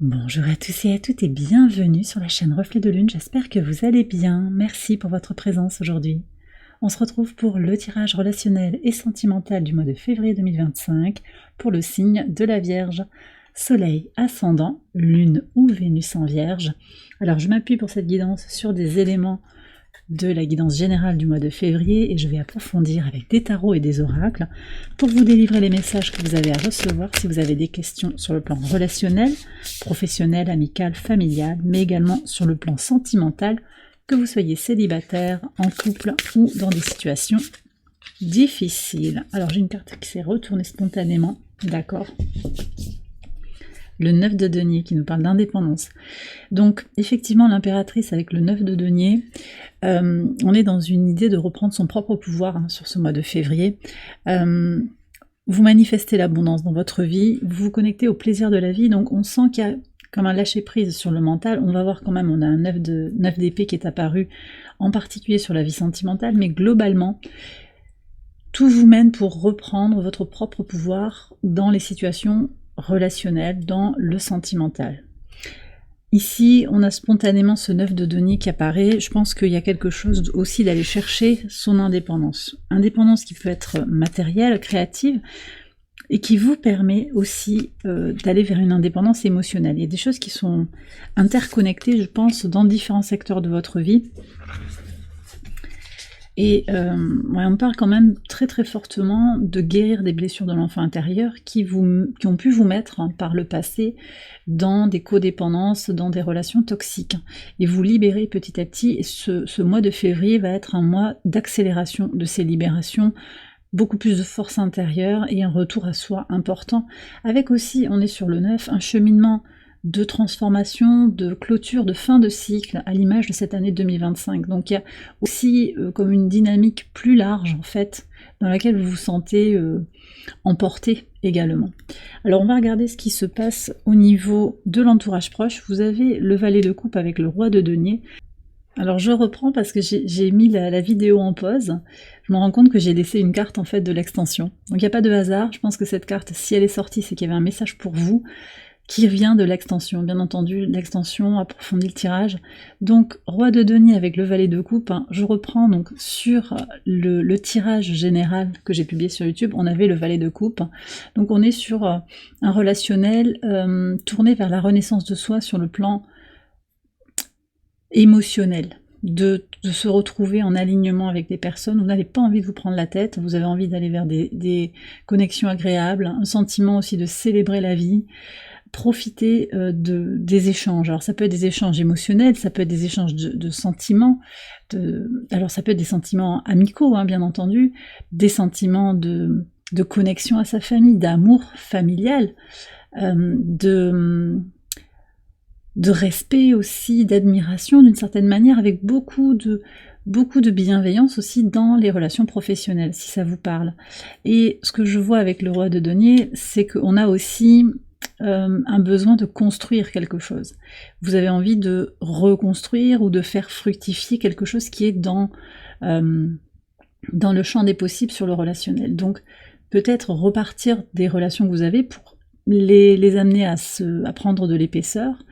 Bonjour à tous et à toutes et bienvenue sur la chaîne Reflet de Lune, j'espère que vous allez bien. Merci pour votre présence aujourd'hui. On se retrouve pour le tirage relationnel et sentimental du mois de février 2025 pour le signe de la Vierge. Soleil ascendant, Lune ou Vénus en Vierge. Alors je m'appuie pour cette guidance sur des éléments de la guidance générale du mois de février et je vais approfondir avec des tarots et des oracles pour vous délivrer les messages que vous avez à recevoir si vous avez des questions sur le plan relationnel, professionnel, amical, familial, mais également sur le plan sentimental, que vous soyez célibataire, en couple ou dans des situations difficiles. Alors j'ai une carte qui s'est retournée spontanément, d'accord ? Le 9 de denier qui nous parle d'indépendance. Donc effectivement l'impératrice avec le 9 de denier, on est dans une idée de reprendre son propre pouvoir sur ce mois de février. Vous manifestez l'abondance dans votre vie, vous vous connectez au plaisir de la vie, donc on sent qu'il y a comme un lâcher-prise sur le mental. On va voir quand même, on a un 9 d'épée qui est apparu, en particulier sur la vie sentimentale, mais globalement, tout vous mène pour reprendre votre propre pouvoir dans les situations relationnel, dans le sentimental. Ici, on a spontanément ce 9 de denier qui apparaît. Je pense qu'il y a quelque chose aussi d'aller chercher son indépendance. Indépendance qui peut être matérielle, créative, et qui vous permet aussi d'aller vers une indépendance émotionnelle. Il y a des choses qui sont interconnectées, je pense, dans différents secteurs de votre vie. Et on parle quand même très très fortement de guérir des blessures de l'enfant intérieur qui ont pu vous mettre par le passé dans des codépendances, dans des relations toxiques. Et vous libérer petit à petit. Et ce mois de février va être un mois d'accélération de ces libérations, beaucoup plus de force intérieure et un retour à soi important. Avec aussi, on est sur le 9, un cheminement de transformation, de clôture, de fin de cycle, à l'image de cette année 2025. Donc il y a aussi comme une dynamique plus large, en fait, dans laquelle vous vous sentez emporté également. Alors on va regarder ce qui se passe au niveau de l'entourage proche. Vous avez le valet de coupe avec le roi de denier. Alors je reprends parce que j'ai mis la vidéo en pause. Je me rends compte que j'ai laissé une carte en fait de l'extension. Donc il n'y a pas de hasard. Je pense que cette carte, si elle est sortie, c'est qu'il y avait un message pour vous qui vient de l'extension. Bien entendu, l'extension approfondit le tirage. Donc, roi de denier avec le valet de coupe, je reprends donc sur le tirage général que j'ai publié sur YouTube, on avait le valet de coupe. Donc, on est sur un relationnel tourné vers la renaissance de soi sur le plan émotionnel. De se retrouver en alignement avec des personnes, vous n'avez pas envie de vous prendre la tête, vous avez envie d'aller vers des connexions agréables, un sentiment aussi de célébrer la vie, profiter des échanges. Alors ça peut être des échanges émotionnels, ça peut être des échanges de sentiments, alors ça peut être des sentiments amicaux, bien entendu, des sentiments de connexion à sa famille, d'amour familial, de respect aussi, d'admiration d'une certaine manière, avec beaucoup de bienveillance aussi dans les relations professionnelles, si ça vous parle. Et ce que je vois avec le roi de denier, c'est qu'on a aussi un besoin de construire quelque chose. Vous avez envie de reconstruire ou de faire fructifier quelque chose qui est dans le champ des possibles sur le relationnel. Donc peut-être repartir des relations que vous avez pour les amener à prendre de l'épaisseur,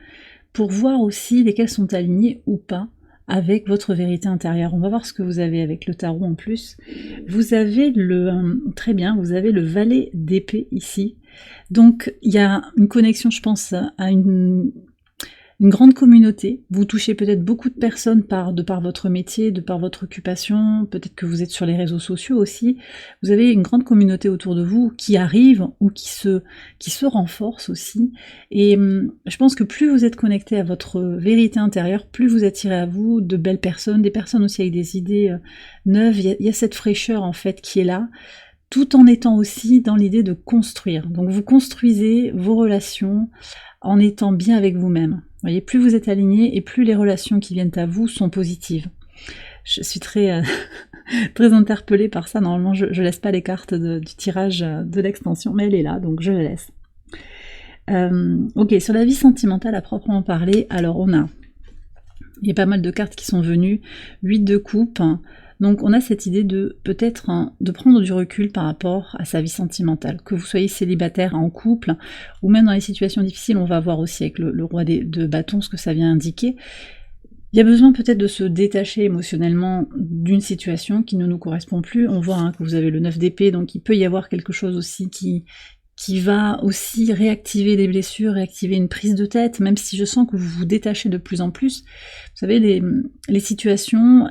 pour voir aussi lesquelles sont alignées ou pas avec votre vérité intérieure. On va voir ce que vous avez avec le tarot en plus. Vous avez très bien, vous avez le valet d'épée ici. Donc il y a une connexion, je pense, à une grande communauté. Vous touchez peut-être beaucoup de personnes de par votre métier, de par votre occupation, peut-être que vous êtes sur les réseaux sociaux aussi. Vous avez une grande communauté autour de vous qui arrive ou qui se renforce aussi. Et je pense que plus vous êtes connecté à votre vérité intérieure, plus vous attirez à vous de belles personnes, des personnes aussi avec des idées neuves. Il y a cette fraîcheur en fait qui est là, tout en étant aussi dans l'idée de construire. Donc vous construisez vos relations en étant bien avec vous-même. Vous voyez, plus vous êtes aligné et plus les relations qui viennent à vous sont positives. Je suis très, très interpellée par ça. Normalement, je laisse pas les cartes du tirage de l'extension, mais elle est là, donc je la laisse. Ok, sur la vie sentimentale à proprement parler, alors il y a pas mal de cartes qui sont venues. 8 de coupe, Donc on a cette idée de peut-être de prendre du recul par rapport à sa vie sentimentale. Que vous soyez célibataire, en couple, ou même dans les situations difficiles, on va voir aussi avec le roi de bâtons ce que ça vient indiquer. Il y a besoin peut-être de se détacher émotionnellement d'une situation qui ne nous correspond plus. On voit que vous avez le 9 d'épée, donc il peut y avoir quelque chose aussi qui va aussi réactiver des blessures, réactiver une prise de tête, même si je sens que vous vous détachez de plus en plus. Vous savez, les situations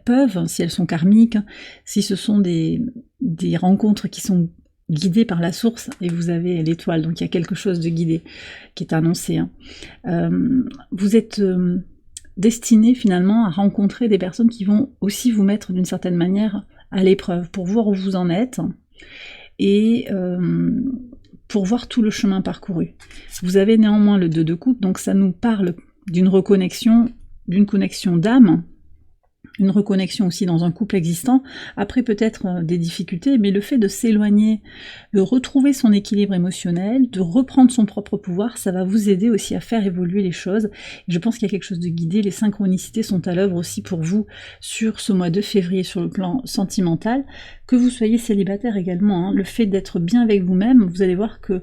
peuvent, si elles sont karmiques, si ce sont des rencontres qui sont guidées par la source, et vous avez l'étoile, donc il y a quelque chose de guidé qui est annoncé. Vous êtes destiné finalement à rencontrer des personnes qui vont aussi vous mettre d'une certaine manière à l'épreuve, pour voir où vous en êtes, et pour voir tout le chemin parcouru. Vous avez néanmoins le 2 de coupe, donc ça nous parle d'une reconnexion, d'une connexion d'âme, une reconnexion aussi dans un couple existant, après peut-être des difficultés, mais le fait de s'éloigner, de retrouver son équilibre émotionnel, de reprendre son propre pouvoir, ça va vous aider aussi à faire évoluer les choses. Et je pense qu'il y a quelque chose de guidé, les synchronicités sont à l'œuvre aussi pour vous sur ce mois de février sur le plan sentimental, que vous soyez célibataire également, le fait d'être bien avec vous-même, vous allez voir que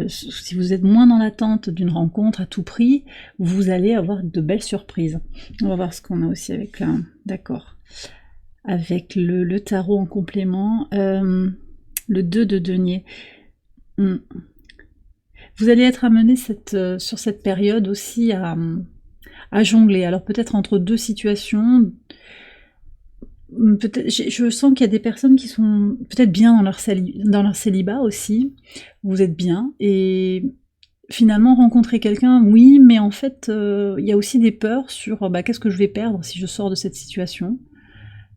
si vous êtes moins dans l'attente d'une rencontre à tout prix, vous allez avoir de belles surprises. On va voir ce qu'on a aussi avec d'accord. Avec le tarot en complément, le 2 de denier. Vous allez être amené sur cette période aussi à jongler. Alors peut-être entre deux situations. Peut-être, je sens qu'il y a des personnes qui sont peut-être bien dans leur célibat aussi. Vous êtes bien et finalement rencontrer quelqu'un, oui, mais en fait il y a aussi des peurs sur qu'est-ce que je vais perdre si je sors de cette situation,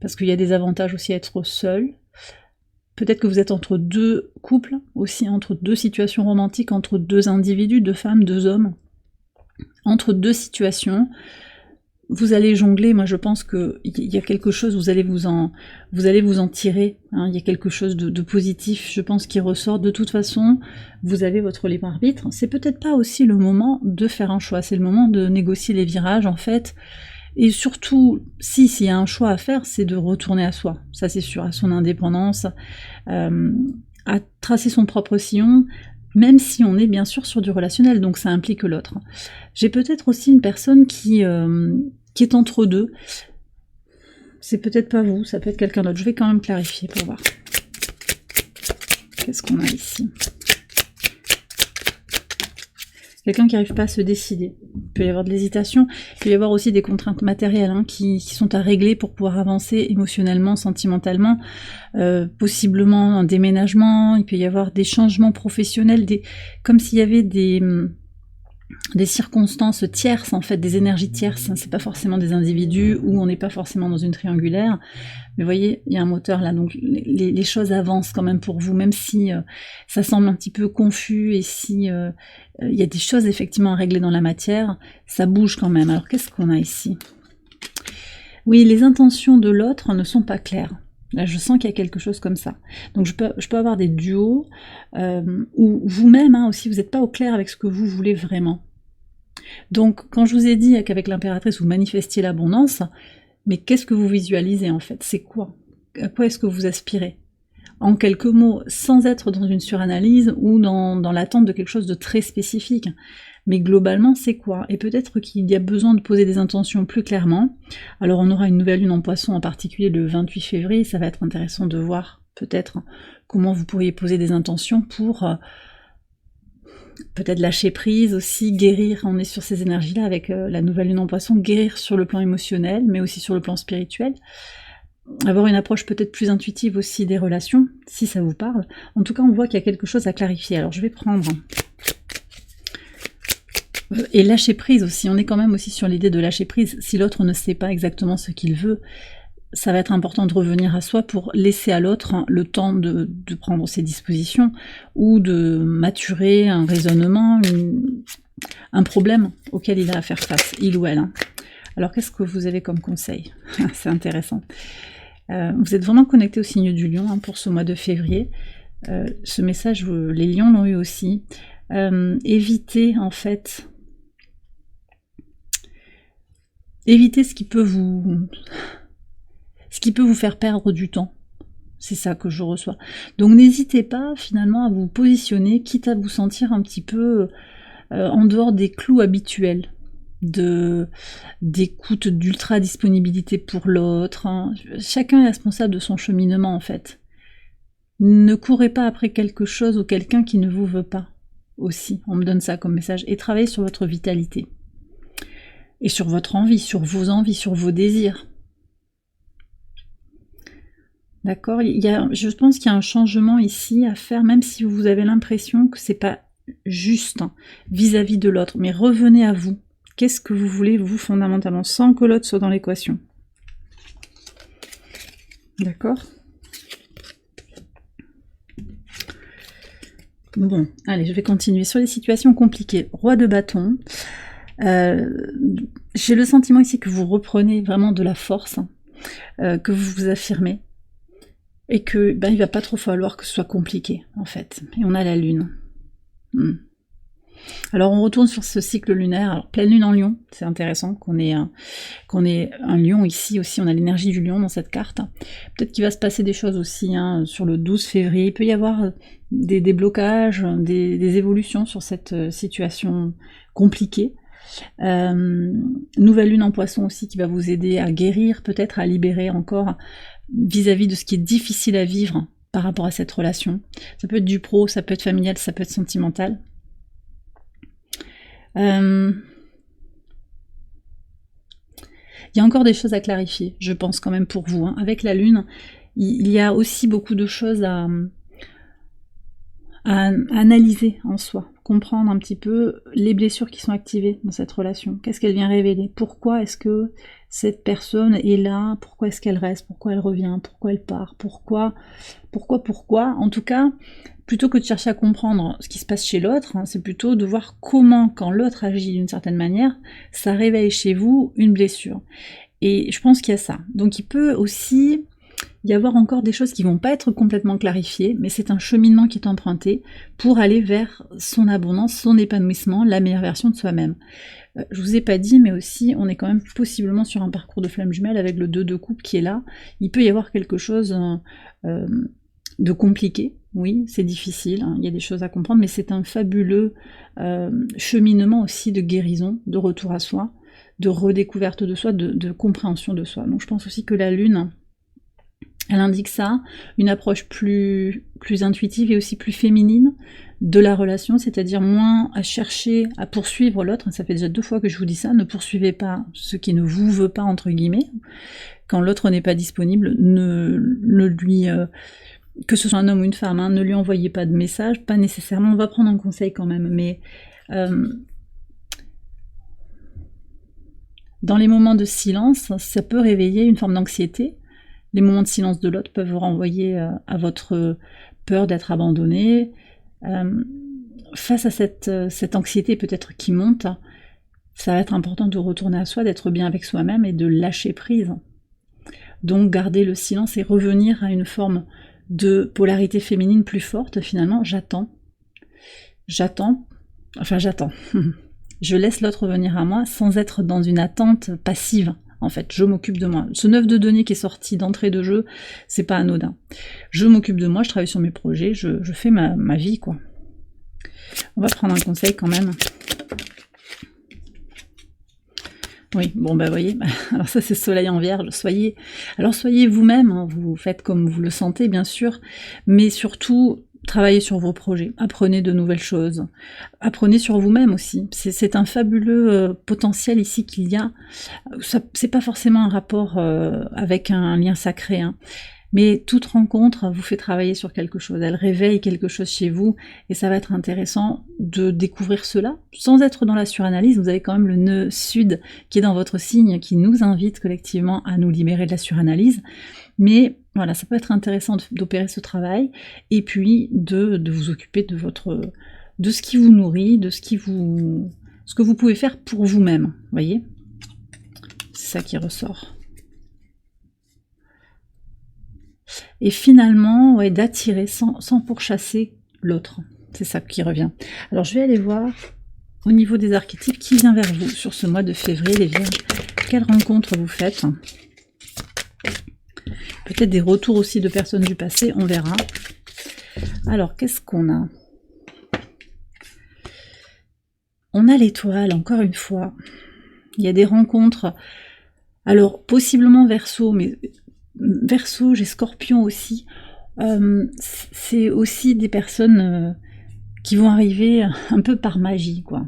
parce qu'il y a des avantages aussi à être seul. Peut-être que vous êtes entre deux couples, aussi entre deux situations romantiques, entre deux individus, deux femmes, deux hommes, entre deux situations. Vous allez jongler, moi je pense qu'il y a quelque chose, vous allez vous en tirer, il y a quelque chose de positif, je pense, qui ressort. De toute façon, vous avez votre libre arbitre, c'est peut-être pas aussi le moment de faire un choix, c'est le moment de négocier les virages en fait, et surtout, s'il y a un choix à faire, c'est de retourner à soi, ça c'est sûr, à son indépendance, à tracer son propre sillon, même si on est bien sûr sur du relationnel, donc ça implique l'autre. J'ai peut-être aussi une personne qui est entre deux. C'est peut-être pas vous, ça peut être quelqu'un d'autre. Je vais quand même clarifier pour voir. Qu'est-ce qu'on a ici? Quelqu'un qui n'arrive pas à se décider. Il peut y avoir de l'hésitation, il peut y avoir aussi des contraintes matérielles qui sont à régler pour pouvoir avancer émotionnellement, sentimentalement, possiblement un déménagement, il peut y avoir des changements professionnels, comme s'il y avait des circonstances tierces, en fait, des énergies tierces, c'est pas forcément des individus, ou on n'est pas forcément dans une triangulaire, mais vous voyez, il y a un moteur là, donc les choses avancent quand même pour vous, même si ça semble un petit peu confus, et si il y a des choses effectivement à régler dans la matière, ça bouge quand même. Alors qu'est-ce qu'on a ici? Oui, les intentions de l'autre ne sont pas claires. Là, je sens qu'il y a quelque chose comme ça. Donc, je peux avoir des duos où vous-même aussi, vous n'êtes pas au clair avec ce que vous voulez vraiment. Donc, quand je vous ai dit qu'avec l'impératrice, vous manifestiez l'abondance, mais qu'est-ce que vous visualisez en fait? C'est quoi? À quoi est-ce que vous aspirez? En quelques mots, sans être dans une suranalyse ou dans l'attente de quelque chose de très spécifique. Mais globalement, c'est quoi? Et peut-être qu'il y a besoin de poser des intentions plus clairement. Alors on aura une nouvelle lune en poisson, en particulier le 28 février, ça va être intéressant de voir peut-être comment vous pourriez poser des intentions pour peut-être lâcher prise aussi, guérir, on est sur ces énergies-là avec la nouvelle lune en poisson, guérir sur le plan émotionnel, mais aussi sur le plan spirituel. Avoir une approche peut-être plus intuitive aussi des relations, si ça vous parle. En tout cas, on voit qu'il y a quelque chose à clarifier. Alors je vais prendre... Et lâcher prise aussi, on est quand même aussi sur l'idée de lâcher prise. Si l'autre ne sait pas exactement ce qu'il veut, ça va être important de revenir à soi pour laisser à l'autre le temps de prendre ses dispositions ou de maturer un raisonnement, un problème auquel il a à faire face, il ou elle. Alors qu'est-ce que vous avez comme conseil? C'est intéressant. Vous êtes vraiment connecté au signe du lion pour ce mois de février. Ce message, les lions l'ont eu aussi. Évitez en fait... Évitez ce qui peut vous ce qui peut vous faire perdre du temps. C'est ça que je reçois. Donc n'hésitez pas finalement à vous positionner, quitte à vous sentir un petit peu en dehors des clous habituels d'écoute, d'ultra disponibilité pour l'autre. Hein. Chacun est responsable de son cheminement en fait. Ne courez pas après quelque chose ou quelqu'un qui ne vous veut pas aussi. On me donne ça comme message. Et travaillez sur votre vitalité. Et sur votre envie, sur vos désirs. D'accord, je pense qu'il y a un changement ici à faire, même si vous avez l'impression que c'est pas juste vis-à-vis de l'autre. Mais revenez à vous. Qu'est-ce que vous voulez, vous, fondamentalement, sans que l'autre soit dans l'équation? D'accord? Bon, allez, je vais continuer. Sur les situations compliquées, roi de bâton. J'ai le sentiment ici que vous reprenez vraiment de la force, que vous vous affirmez. Et que il va pas trop falloir que ce soit compliqué, en fait. Et on a la lune. Alors on retourne sur ce cycle lunaire. Alors pleine lune en lion, c'est intéressant qu'on ait un lion ici aussi, on a l'énergie du lion dans cette carte. Peut-être qu'il va se passer des choses aussi sur le 12 février. Il peut y avoir des déblocages, des évolutions sur cette situation compliquée. Nouvelle lune en poisson aussi qui va vous aider à guérir, peut-être à libérer encore vis-à-vis de ce qui est difficile à vivre par rapport à cette relation. Ça peut être du pro, ça peut être familial, ça peut être sentimental. Il y a encore des choses à clarifier, je pense quand même pour vous. Avec la lune, il y a aussi beaucoup de choses à analyser en soi, comprendre un petit peu les blessures qui sont activées dans cette relation. Qu'est-ce qu'elle vient révéler? Pourquoi est-ce que cette personne est là? Pourquoi est-ce qu'elle reste? Pourquoi elle revient? Pourquoi elle part? Pourquoi? En tout cas, plutôt que de chercher à comprendre ce qui se passe chez l'autre, c'est plutôt de voir comment, quand l'autre agit d'une certaine manière, ça réveille chez vous une blessure. Et je pense qu'il y a ça. Donc il peut aussi y avoir encore des choses qui vont pas être complètement clarifiées, mais c'est un cheminement qui est emprunté pour aller vers son abondance, son épanouissement, la meilleure version de soi-même. Je vous ai pas dit, mais aussi, on est quand même possiblement sur un parcours de flamme jumelle avec le 2 de coupe qui est là. Il peut y avoir quelque chose de compliqué, oui, c'est difficile, il y a des choses à comprendre, mais c'est un fabuleux cheminement aussi de guérison, de retour à soi, de redécouverte de soi, de compréhension de soi. Donc je pense aussi que la lune, elle indique ça, une approche plus intuitive et aussi plus féminine de la relation, c'est-à-dire moins à chercher à poursuivre l'autre. Ça fait déjà 2 fois que je vous dis ça, ne poursuivez pas ce qui ne vous veut pas, entre guillemets. Quand l'autre n'est pas disponible, ne lui... que ce soit un homme ou une femme, ne lui envoyez pas de message, pas nécessairement, on va prendre un conseil quand même, mais... dans les moments de silence, ça peut réveiller une forme d'anxiété. Les moments de silence de l'autre peuvent vous renvoyer à votre peur d'être abandonné. Face à cette anxiété peut-être qui monte, ça va être important de retourner à soi, d'être bien avec soi-même et de lâcher prise. Donc garder le silence et revenir à une forme de polarité féminine plus forte. Finalement, j'attends. Je laisse l'autre venir à moi sans être dans une attente passive. En fait, je m'occupe de moi. Ce 9 de denier qui est sorti d'entrée de jeu, c'est pas anodin. Je m'occupe de moi, je travaille sur mes projets, je fais ma vie, quoi. On va prendre un conseil quand même. Oui, bon bah voyez, alors ça c'est soleil en vierge, soyez vous-même, vous faites comme vous le sentez bien sûr, mais surtout travaillez sur vos projets, apprenez de nouvelles choses, apprenez sur vous-même aussi, c'est un fabuleux potentiel ici qu'il y a, c'est pas forcément un rapport avec un lien sacré, mais toute rencontre vous fait travailler sur quelque chose, elle réveille quelque chose chez vous, et ça va être intéressant de découvrir cela, sans être dans la suranalyse. Vous avez quand même le nœud sud qui est dans votre signe, qui nous invite collectivement à nous libérer de la suranalyse, mais voilà, ça peut être intéressant d'opérer ce travail, et puis de vous occuper de ce qui vous nourrit, ce que vous pouvez faire pour vous-même, voyez, c'est ça qui ressort. Et finalement, ouais, d'attirer sans pourchasser l'autre. C'est ça qui revient. Alors je vais aller voir au niveau des archétypes qui vient vers vous sur ce mois de février, les Vierges. Quelle rencontre vous faites? Peut-être des retours aussi de personnes du passé, on verra. Alors, qu'est-ce qu'on a? On a l'étoile, encore une fois. Il y a des rencontres. Alors, possiblement Verseau, mais Verseau, j'ai Scorpion aussi. C'est aussi des personnes qui vont arriver un peu par magie, quoi.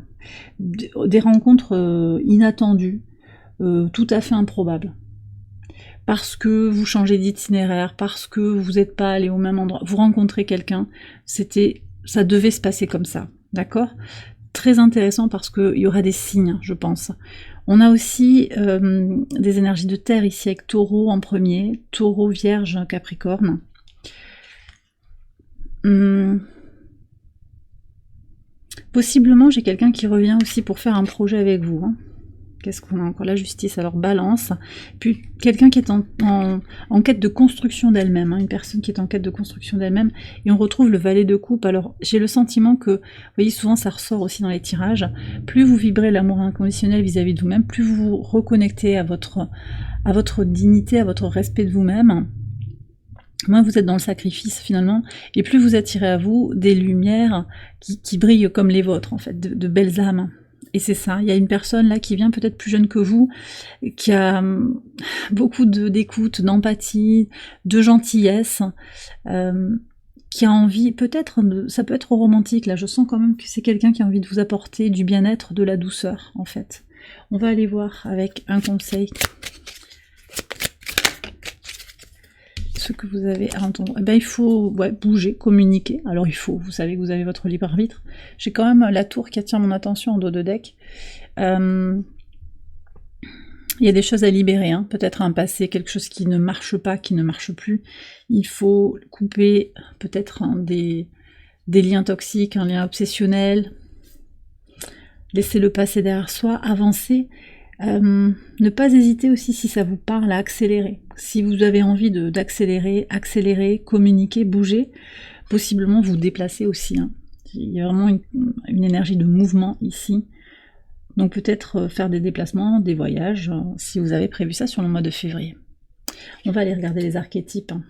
Des rencontres inattendues, tout à fait improbables. Parce que vous changez d'itinéraire, parce que vous n'êtes pas allé au même endroit, vous rencontrez quelqu'un, ça devait se passer comme ça, d'accord? Très intéressant parce qu'il y aura des signes, je pense. On a aussi des énergies de terre ici avec Taureau en premier, Taureau, Vierge, Capricorne. Possiblement, j'ai quelqu'un qui revient aussi pour faire un projet avec vous. Hein. Qu'est-ce qu'on a encore? La justice, alors Balance. Puis quelqu'un qui est en quête de construction d'elle-même, hein, une personne qui est en quête de construction d'elle-même. Et on retrouve le valet de coupe. Alors j'ai le sentiment que, vous voyez, souvent ça ressort aussi dans les tirages, plus vous vibrez l'amour inconditionnel vis-à-vis de vous-même, plus vous vous reconnectez à votre dignité, à votre respect de vous-même, moins vous êtes dans le sacrifice finalement, et plus vous attirez à vous des lumières qui brillent comme les vôtres, en fait, de belles âmes. Et c'est ça, il y a une personne là qui vient peut-être plus jeune que vous, qui a beaucoup d'écoute, d'empathie, de gentillesse, qui a envie, peut-être, ça peut être romantique, là je sens quand même que c'est quelqu'un qui a envie de vous apporter du bien-être, de la douceur en fait. On va aller voir avec un conseil. Ce que vous avez à entendre. Eh ben, il faut bouger, communiquer. Alors il faut, vous savez que vous avez votre libre arbitre. J'ai quand même la tour qui attire mon attention en dos de deck. Il y a des choses à libérer, hein. Peut-être un passé, quelque chose qui ne marche pas, qui ne marche plus. Il faut couper peut-être des liens toxiques, un lien obsessionnel. Laisser le passé derrière soi, avancer. Ne pas hésiter aussi, si ça vous parle, à accélérer. Si vous avez envie d'accélérer, accélérer, communiquer, bouger, possiblement vous déplacer aussi. Hein. Il y a vraiment une énergie de mouvement ici. Donc peut-être faire des déplacements, des voyages, si vous avez prévu ça sur le mois de février. On va aller regarder les archétypes. Hein.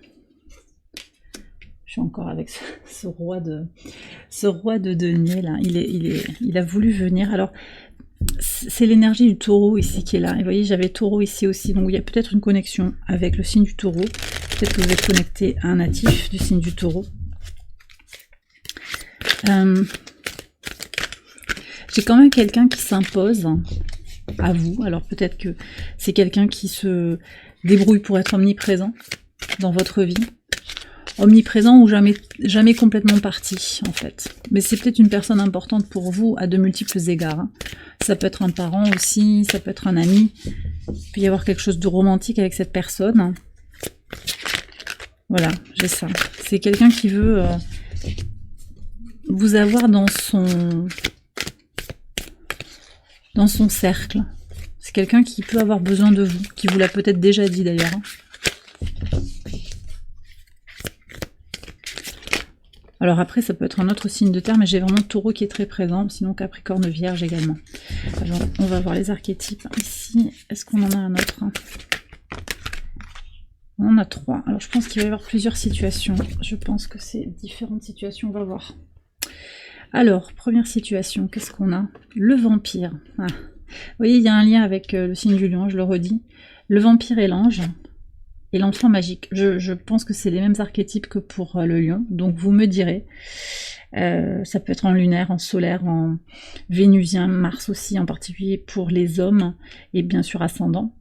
Je suis encore avec ce roi de denier là. Il a voulu venir. Alors, c'est l'énergie du taureau ici qui est là. Et vous voyez, j'avais taureau ici aussi. Donc il y a peut-être une connexion avec le signe du taureau. Peut-être que vous êtes connecté à un natif du signe du taureau. J'ai quand même quelqu'un qui s'impose à vous. Alors peut-être que c'est quelqu'un qui se débrouille pour être omniprésent dans votre vie. Omniprésent ou jamais complètement parti, en fait. Mais c'est peut-être une personne importante pour vous à de multiples égards. Hein. Ça peut être un parent aussi, ça peut être un ami. Il peut y avoir quelque chose de romantique avec cette personne. Voilà, j'ai ça. C'est quelqu'un qui veut vous avoir dans son cercle. C'est quelqu'un qui peut avoir besoin de vous, qui vous l'a peut-être déjà dit d'ailleurs. Hein. Alors après, ça peut être un autre signe de terre, mais j'ai vraiment taureau qui est très présent, sinon Capricorne, Vierge également. Alors, on va voir les archétypes ici. Est-ce qu'on en a un autre? On en a 3. Alors je pense qu'il va y avoir plusieurs situations. Je pense que c'est différentes situations, on va voir. Alors, première situation, qu'est-ce qu'on a? Le vampire. Ah. Vous voyez, il y a un lien avec le signe du lion, je le redis. Le vampire et l'ange. Et l'enfant magique. Je pense que c'est les mêmes archétypes que pour le lion, donc vous me direz. Ça peut être en lunaire, en solaire, en vénusien, Mars aussi, en particulier pour les hommes, et bien sûr ascendant.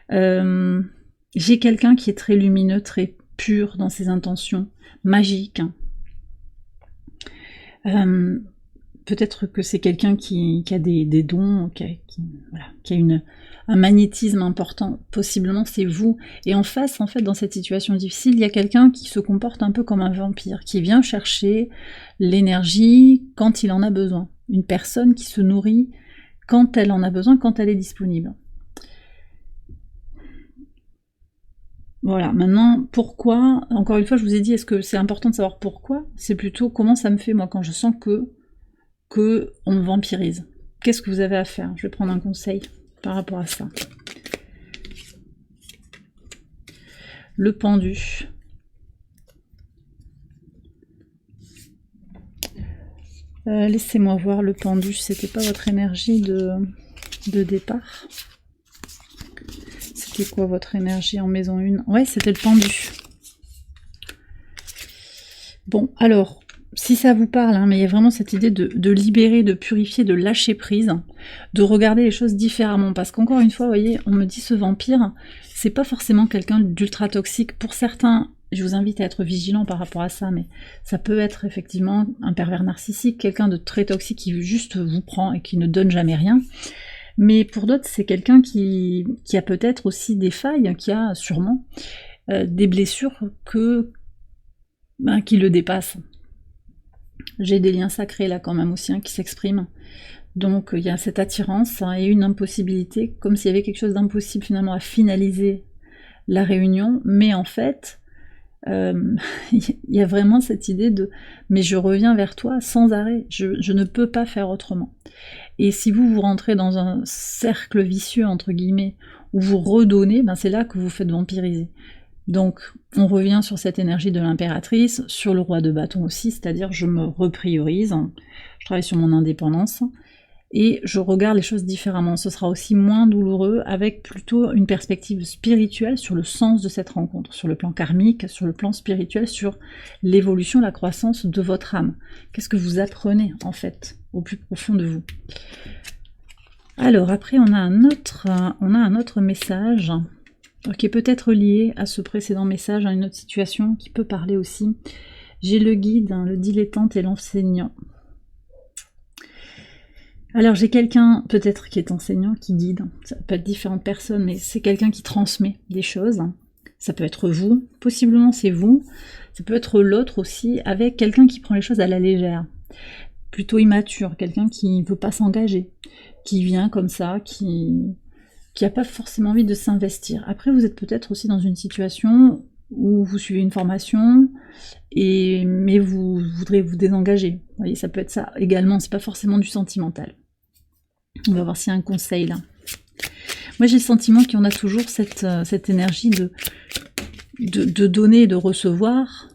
J'ai quelqu'un qui est très lumineux, très pur dans ses intentions, magique. Peut-être que c'est quelqu'un qui a des dons, qui a un magnétisme important, possiblement c'est vous. Et en face, en fait, dans cette situation difficile, il y a quelqu'un qui se comporte un peu comme un vampire, qui vient chercher l'énergie quand il en a besoin. Une personne qui se nourrit quand elle en a besoin, quand elle est disponible. Voilà, maintenant, pourquoi? Encore une fois, je vous ai dit, est-ce que c'est important de savoir pourquoi? C'est plutôt comment ça me fait, moi, quand je sens que on me vampirise. Qu'est-ce que vous avez à faire? Je vais prendre un conseil par rapport à ça. le pendu. Laissez-moi voir le pendu, c'était pas votre énergie de départ? C'était quoi votre énergie en maison 1? Ouais, c'était le pendu. Bon, alors, si ça vous parle, hein, mais il y a vraiment cette idée de libérer, de purifier, de lâcher prise, de regarder les choses différemment. Parce qu'encore une fois, vous voyez, on me dit ce vampire, c'est pas forcément quelqu'un d'ultra toxique. Pour certains, je vous invite à être vigilant par rapport à ça, mais ça peut être effectivement un pervers narcissique, quelqu'un de très toxique qui juste vous prend et qui ne donne jamais rien. Mais pour d'autres, c'est quelqu'un qui a peut-être aussi des failles, qui a sûrement des blessures qui le dépassent. J'ai des liens sacrés là quand même aussi qui s'expriment. Donc il y a cette attirance et une impossibilité, comme s'il y avait quelque chose d'impossible finalement à finaliser la réunion, mais en fait, il y a vraiment cette idée de « mais je reviens vers toi sans arrêt, je ne peux pas faire autrement ». Et si vous rentrez dans un cercle vicieux, entre guillemets, où vous redonnez, c'est là que vous faites vampiriser. Donc, on revient sur cette énergie de l'impératrice, sur le roi de bâton aussi, c'est-à-dire je me repriorise, je travaille sur mon indépendance, et je regarde les choses différemment. Ce sera aussi moins douloureux, avec plutôt une perspective spirituelle sur le sens de cette rencontre, sur le plan karmique, sur le plan spirituel, sur l'évolution, la croissance de votre âme. Qu'est-ce que vous apprenez, en fait, au plus profond de vous? Alors, après, on a un autre message qui est peut-être lié à ce précédent message, à une autre situation qui peut parler aussi. J'ai le guide, le dilettante et l'enseignant. Alors j'ai quelqu'un peut-être qui est enseignant, qui guide, ça peut être différentes personnes, mais c'est quelqu'un qui transmet des choses. Ça peut être vous, possiblement c'est vous, ça peut être l'autre aussi, avec quelqu'un qui prend les choses à la légère, plutôt immature, quelqu'un qui ne veut pas s'engager, qui vient comme ça, qui n'a pas forcément envie de s'investir. Après, vous êtes peut-être aussi dans une situation où vous suivez une formation, mais vous voudrez vous désengager. Vous voyez, ça peut être ça également, c'est pas forcément du sentimental. On va voir s'il y a un conseil là. Moi, j'ai le sentiment qu'il y en a toujours cette énergie de donner et de recevoir.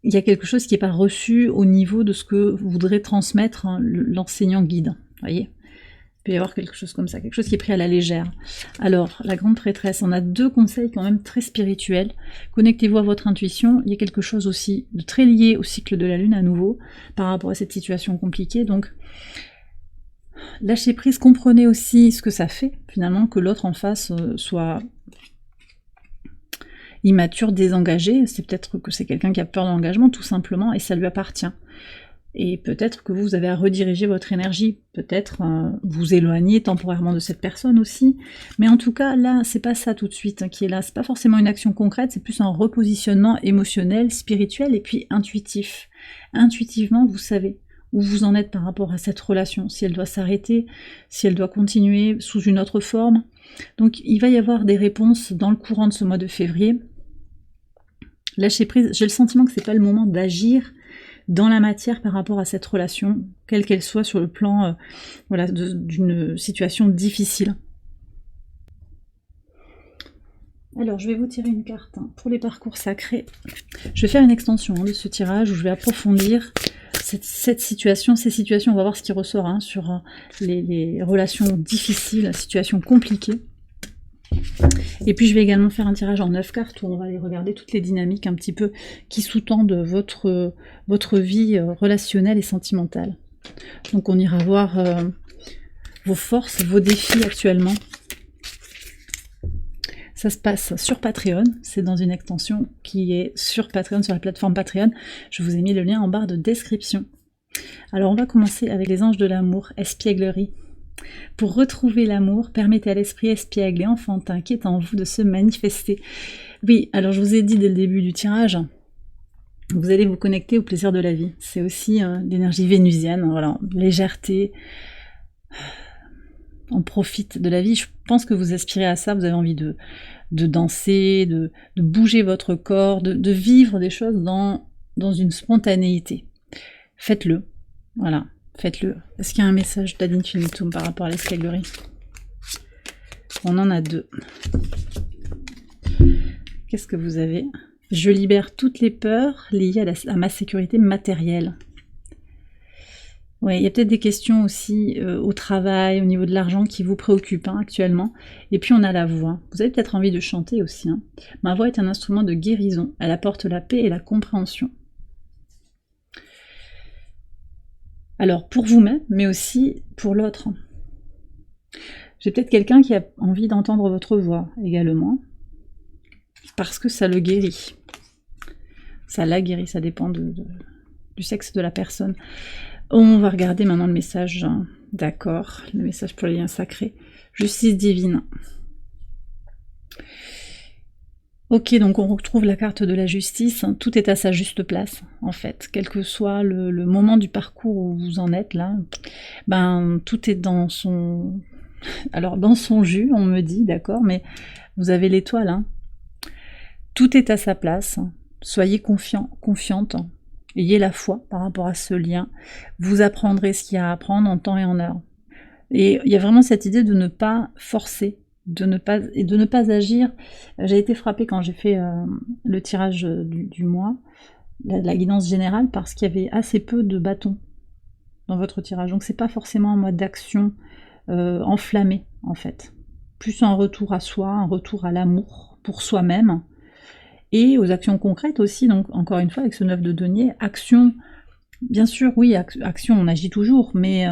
Il y a quelque chose qui n'est pas reçu au niveau de ce que voudrait transmettre l'enseignant guide. Vous voyez ? Il peut y avoir quelque chose comme ça, quelque chose qui est pris à la légère. Alors, la grande prêtresse, on a deux conseils quand même très spirituels. Connectez-vous à votre intuition. Il y a quelque chose aussi de très lié au cycle de la Lune à nouveau, par rapport à cette situation compliquée. Donc, lâchez prise, comprenez aussi ce que ça fait, finalement, que l'autre en face soit immature, désengagé. C'est peut-être que c'est quelqu'un qui a peur de l'engagement, tout simplement, et ça lui appartient. Et peut-être que vous avez à rediriger votre énergie, peut-être vous éloigner temporairement de cette personne aussi, mais en tout cas là c'est pas ça tout de suite qui est là, c'est pas forcément une action concrète, c'est plus un repositionnement émotionnel, spirituel et puis intuitif. Intuitivement vous savez où vous en êtes par rapport à cette relation, si elle doit s'arrêter, si elle doit continuer sous une autre forme. Donc il va y avoir des réponses dans le courant de ce mois de février. Lâchez prise, j'ai le sentiment que c'est pas le moment d'agir dans la matière par rapport à cette relation, quelle qu'elle soit sur le plan d'une situation difficile. Alors, je vais vous tirer une carte pour les parcours sacrés. Je vais faire une extension de ce tirage où je vais approfondir cette situation, ces situations. On va voir ce qui ressort sur les relations difficiles, situations compliquées. Et puis je vais également faire un tirage en 9 cartes où on va aller regarder toutes les dynamiques un petit peu qui sous-tendent votre vie relationnelle et sentimentale. Donc on ira voir vos forces, vos défis actuellement. Ça se passe sur Patreon, c'est dans une extension qui est sur Patreon, sur la plateforme Patreon. Je vous ai mis le lien en barre de description. Alors on va commencer avec les anges de l'amour, espièglerie. Pour retrouver l'amour, permettez à l'esprit espiègle et enfantin qui est en vous de se manifester. Oui, alors je vous ai dit dès le début du tirage, vous allez vous connecter au plaisir de la vie. C'est aussi l'énergie vénusienne, voilà, légèreté. On profite de la vie. Je pense que vous aspirez à ça, vous avez envie de danser, de bouger votre corps, de vivre des choses dans une spontanéité. Faites-le, voilà. Faites-le. Est-ce qu'il y a un message d'ad infinitum par rapport à l'espièglerie? On en a deux. Qu'est-ce que vous avez? Je libère toutes les peurs liées à ma sécurité matérielle. Oui, il y a peut-être des questions aussi au travail, au niveau de l'argent qui vous préoccupent actuellement. Et puis on a la voix. Vous avez peut-être envie de chanter aussi. Ma voix est un instrument de guérison. Elle apporte la paix et la compréhension. Alors pour vous-même, mais aussi pour l'autre. J'ai peut-être quelqu'un qui a envie d'entendre votre voix également. Parce que ça le guérit. Ça la guérit, ça dépend du sexe de la personne. On va regarder maintenant le message, d'accord, le message pour les liens sacrés. Justice divine. Ok, donc on retrouve la carte de la justice, tout est à sa juste place, en fait. Quel que soit le moment du parcours où vous en êtes, là, ben, tout est dans son... Alors, dans son jus, on me dit, d'accord, mais vous avez l'étoile, Tout est à sa place, soyez confiante. Ayez la foi par rapport à ce lien. Vous apprendrez ce qu'il y a à apprendre en temps et en heure. Et il y a vraiment cette idée de ne pas forcer, de ne pas agir. J'ai été frappée quand j'ai fait le tirage du mois, la guidance générale, parce qu'il y avait assez peu de bâtons dans votre tirage. Donc c'est pas forcément un mode d'action enflammé, en fait. Plus un retour à soi, un retour à l'amour pour soi-même, et aux actions concrètes aussi, donc encore une fois avec ce 9 de denier, action, bien sûr, oui, action, on agit toujours, mais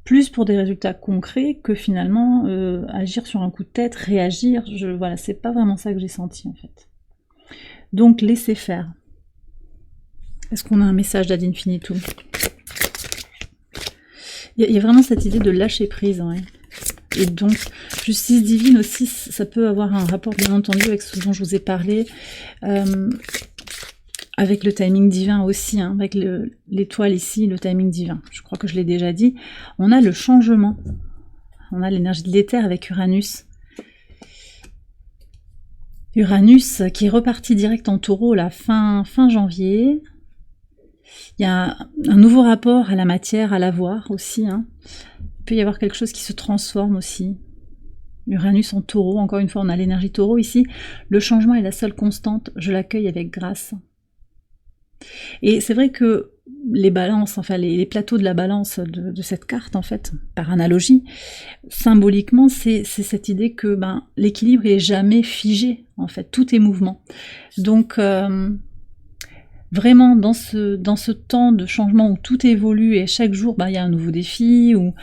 plus pour des résultats concrets que finalement agir sur un coup de tête, réagir, voilà, c'est pas vraiment ça que j'ai senti en fait. Donc laissez faire. Est-ce qu'on a un message d'Ad Infinitum? Il y a vraiment cette idée de lâcher prise, Et donc, justice divine aussi, ça peut avoir un rapport bien entendu avec ce dont je vous ai parlé, avec le timing divin aussi, avec l'étoile ici, le timing divin. Je crois que je l'ai déjà dit. On a le changement, on a l'énergie de l'éther avec Uranus. Uranus qui est reparti direct en taureau là, fin janvier. Il y a un nouveau rapport à la matière, à l'avoir aussi, Il peut y avoir quelque chose qui se transforme aussi. Uranus en taureau, encore une fois, on a l'énergie taureau ici. Le changement est la seule constante, je l'accueille avec grâce. Et c'est vrai que les balances, enfin les plateaux de la balance de cette carte, en fait, par analogie, symboliquement, c'est cette idée que l'équilibre est jamais figé, en fait, tout est mouvement. Donc, vraiment, dans ce temps de changement où tout évolue et chaque jour, il y a un nouveau défi, où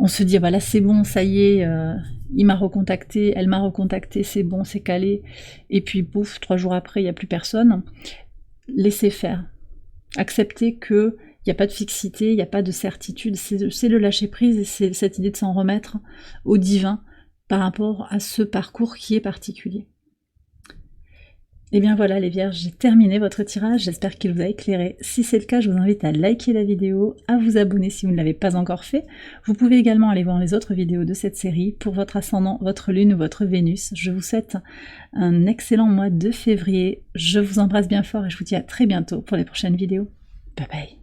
on se dit, voilà, c'est bon, ça y est, il m'a recontacté, elle m'a recontacté, c'est bon, c'est calé, et puis pouf, 3 jours après, il n'y a plus personne. Laissez faire. Acceptez qu'il n'y a pas de fixité, il n'y a pas de certitude, c'est le lâcher prise, et c'est cette idée de s'en remettre au divin par rapport à ce parcours qui est particulier. Et bien voilà les vierges, j'ai terminé votre tirage, j'espère qu'il vous a éclairé. Si c'est le cas, je vous invite à liker la vidéo, à vous abonner si vous ne l'avez pas encore fait. Vous pouvez également aller voir les autres vidéos de cette série pour votre ascendant, votre lune ou votre Vénus. Je vous souhaite un excellent mois de février. Je vous embrasse bien fort et je vous dis à très bientôt pour les prochaines vidéos. Bye bye.